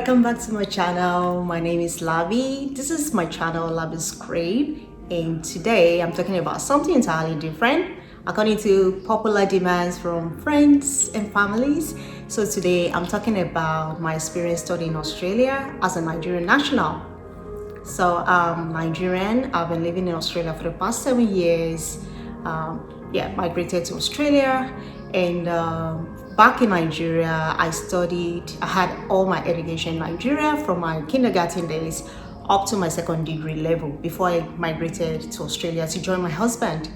welcome back to my channel. My name is Lavi. This is my channel, Lavi's Crave, and today I'm talking about something entirely different according to popular demands from friends and families. So today I'm talking about my experience studying in Australia as a Nigerian national. So I'm Nigerian. I've been living in Australia for the past 7 years. Migrated to Australia, and back in Nigeria, I had all my education in Nigeria from my kindergarten days up to my second degree level before I migrated to Australia to join my husband.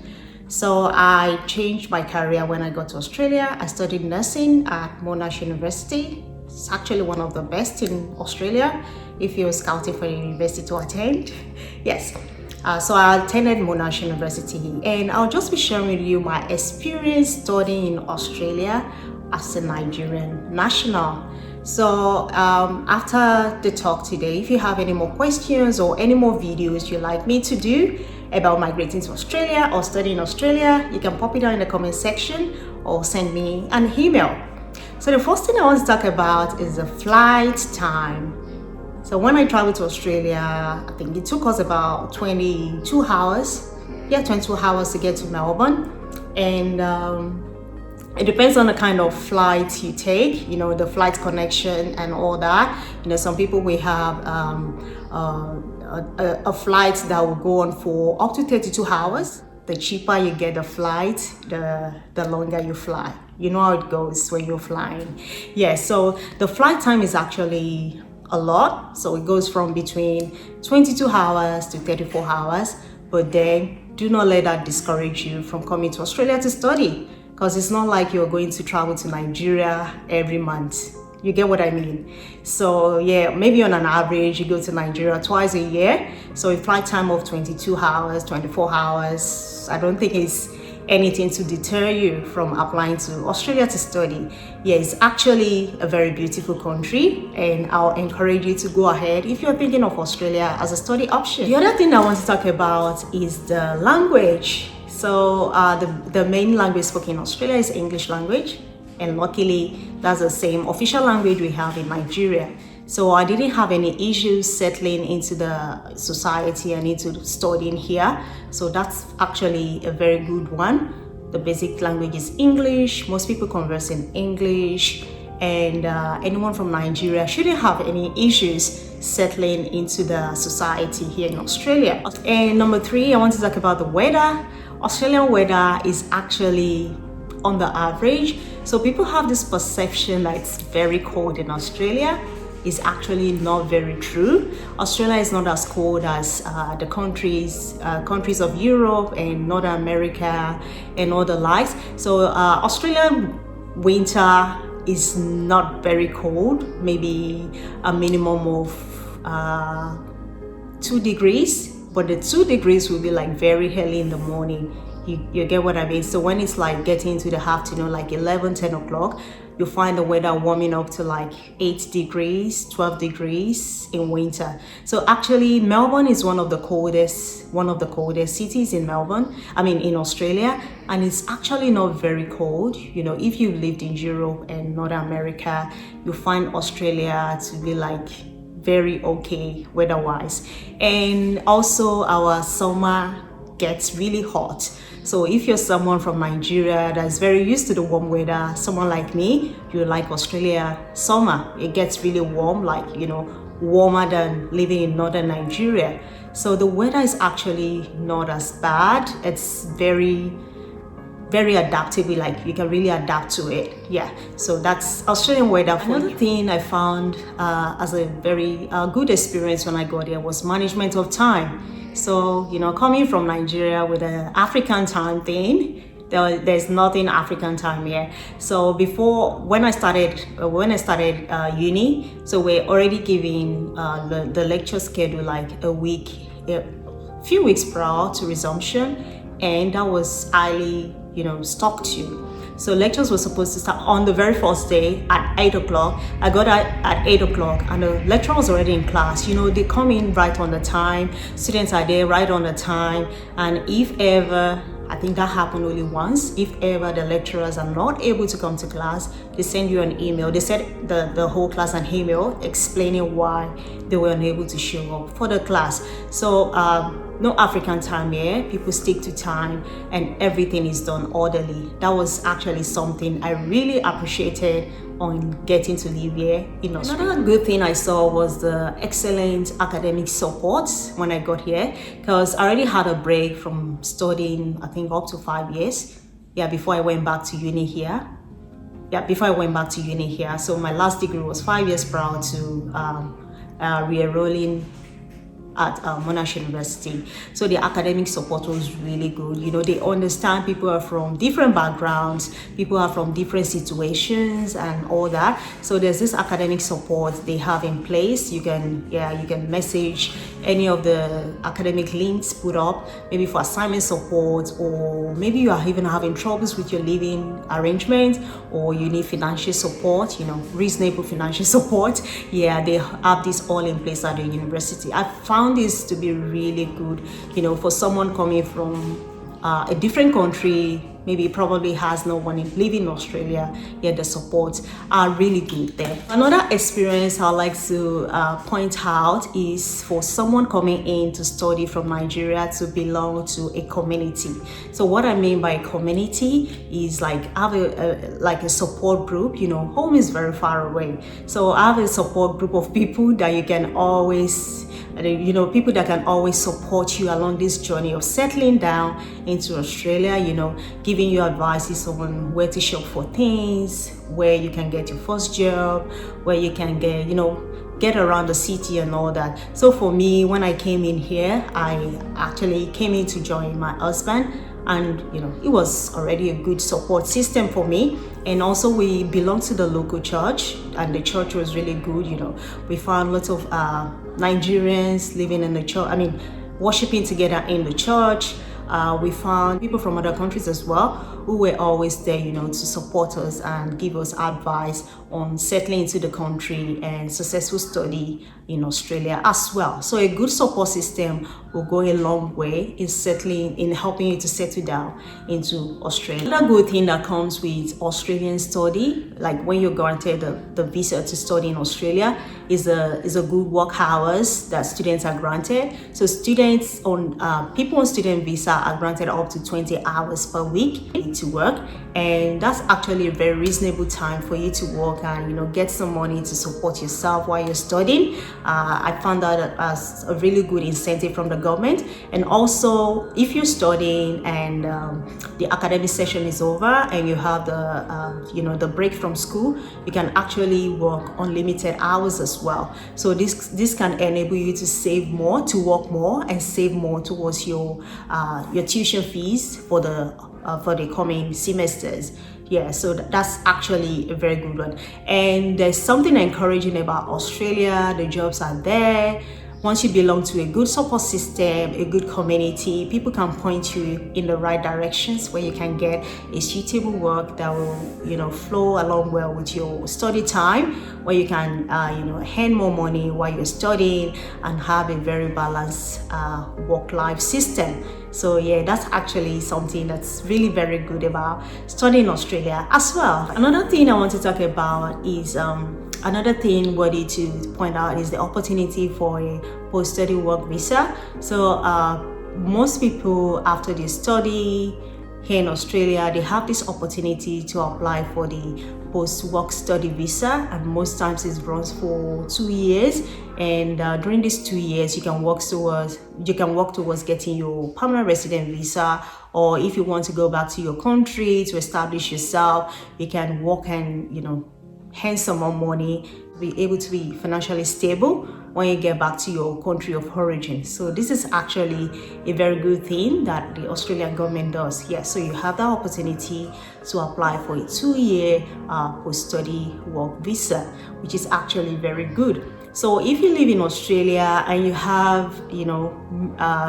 So I changed my career when I got to Australia. I studied nursing at Monash University. It's actually one of the best in Australia if you're scouting for a university to attend. Yes. So I attended Monash University, and I'll just be sharing with you my experience studying in Australia as a Nigerian national. So after the talk today, if you have any more questions or any more videos you'd like me to do about migrating to Australia or studying in Australia, you can pop it down in the comment section or send me an email. So the first thing I want to talk about is the flight time. So when I traveled to Australia, I think it took us about 22 hours. 22 hours to get to Melbourne. And it depends on the kind of flight you take, the flight connection and all that. Some people will have a flight that will go on for up to 32 hours. The cheaper you get the flight, the longer you fly. You know how it goes when you're flying. So the flight time is actually a lot. So it goes from between 22 hours to 34 hours. But then do not let that discourage you from coming to Australia to study, because it's not like you're going to travel to Nigeria every month. You get what I mean? So maybe on an average, you go to Nigeria twice a year. So a flight time of 22 hours, 24 hours, I don't think it's anything to deter you from applying to Australia to study. It's actually a very beautiful country, and I'll encourage you to go ahead if you're thinking of Australia as a study option. The other thing I want to talk about is the language. So the main language spoken in Australia is English language, and luckily that's the same official language we have in Nigeria. So I didn't have any issues settling into the society and into studying here. So that's actually a very good one. The basic language is English. Most people converse in English, and anyone from Nigeria shouldn't have any issues settling into the society here in Australia. And number 3, I want to talk about the weather. Australian weather is actually on the average. So people have this perception that it's very cold in Australia. Is actually not very true. Australia is not as cold as the countries of Europe and North America and all the likes. So Australian winter is not very cold, maybe a minimum of 2 degrees, but the 2 degrees will be like very early in the morning. You get what I mean? So when it's like getting into the afternoon, like 11, 10 o'clock, you'll find the weather warming up to like 8 degrees, 12 degrees in winter. So actually Melbourne is one of the coldest cities in in Australia, and it's actually not very cold. If you lived in Europe and North America, you'll find Australia to be like very okay weather-wise. And also our summer gets really hot. So if you're someone from Nigeria that's very used to the warm weather, someone like me, you like Australia summer. It gets really warm, warmer than living in northern Nigeria. So the weather is actually not as bad. It's very, very adaptable, you can really adapt to it. So that's Australian weather for Another thing I found as a very good experience when I got there was management of time. So, coming from Nigeria with an African time thing, there's nothing African time here. So when I started uni, so we're already giving the lecture schedule like a few weeks prior to resumption, and that was highly, stuck to. So lectures were supposed to start on the very first day at 8 o'clock. I got out at 8 o'clock and the lecturer was already in class. They come in right on the time. Students are there right on the time. And if ever I think that happened only once. If ever the lecturers are not able to come to class, they send you an email. They sent the whole class an email explaining why they were unable to show up for the class. So no African time here. People stick to time and everything is done orderly. That was actually something I really appreciated on getting to live here in Australia. Another good thing I saw was the excellent academic support when I got here, because I already had a break from studying, I think up to 5 years. Yeah, before I went back to uni here. So my last degree was 5 years prior to re-enrolling at Monash University. So the academic support was really good. You know, they understand people are from different backgrounds, people are from different situations and all that. So there's this academic support they have in place. You can message any of the academic links put up, maybe for assignment support, or maybe you are even having troubles with your living arrangement, or you need financial support, reasonable financial support. Yeah, they have this all in place at the university. I found this to be really good, for someone coming from a different country, maybe probably has no one living in Australia, yet the supports are really good there. Another experience I'd like to point out is for someone coming in to study from Nigeria to belong to a community. So what I mean by community is like have a support group. Home is very far away, so I have a support group of people that you can always people that can always support you along this journey of settling down into Australia, giving you advices on where to shop for things, where you can get your first job, where you can get around the city and all that. So for me, when I came in here, I actually came in to join my husband, and it was already a good support system for me. And also we belong to the local church, and the church was really good. We found lots of Nigerians living in the church, worshiping together in the church. We found people from other countries as well who were always there, to support us and give us advice on settling into the country and successful study in Australia as well. So a good support system will go a long way in helping you to settle down into Australia. Another good thing that comes with Australian study, like when you're granted the visa to study in Australia, is a good work hours that students are granted. So people on student visa are granted up to 20 hours per week to work, and that's actually a very reasonable time for you to work and get some money to support yourself while you're studying. I found that as a really good incentive from the government. And also, if you're studying and the academic session is over and you have the break from school, you can actually work unlimited hours as well. So this can enable you to save more, to work more, and save more towards your tuition fees for the coming semesters. Yeah, so that's actually a very good one. And there's something encouraging about Australia. The jobs are there. Once you belong to a good support system, a good community, people can point you in the right directions where you can get a suitable work that will, flow along well with your study time, where you can, earn more money while you're studying and have a very balanced work-life system. So yeah, that's actually something that's really very good about studying in Australia as well. Another thing I want to talk about is another thing worthy to point out is the opportunity for a post-study work visa. So most people, after they study here in Australia, they have this opportunity to apply for the post-work study visa, and most times it runs for 2 years. And during these 2 years, you can work towards getting your permanent resident visa, or if you want to go back to your country to establish yourself, you can work and earn some more money, be able to be financially stable when you get back to your country of origin. So this is actually a very good thing that the Australian government does. Yeah, so you have that opportunity to apply for a 2-year post-study work visa, which is actually very good. So if you live in Australia and you have,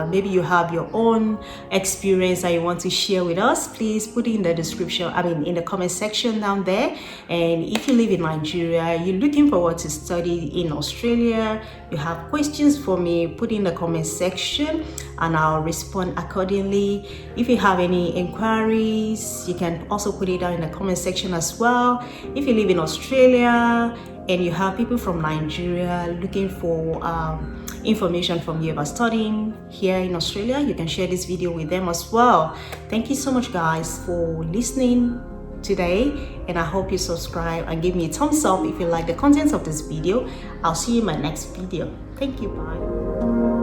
maybe you have your own experience that you want to share with us, please put it in the description, in the comment section down there. And if you live in Nigeria, you're looking forward to study in Australia, you have questions for me, put in the comment section and I'll respond accordingly. If you have any inquiries, you can also put it down in the comment section as well. If you live in Australia and you have people from Nigeria looking for information from you about studying here in Australia, you can share this video with them as well. Thank you so much guys for listening today, and I hope you subscribe and give me a thumbs up if you like the contents of this video. I'll see you in my next video. Thank you. Bye.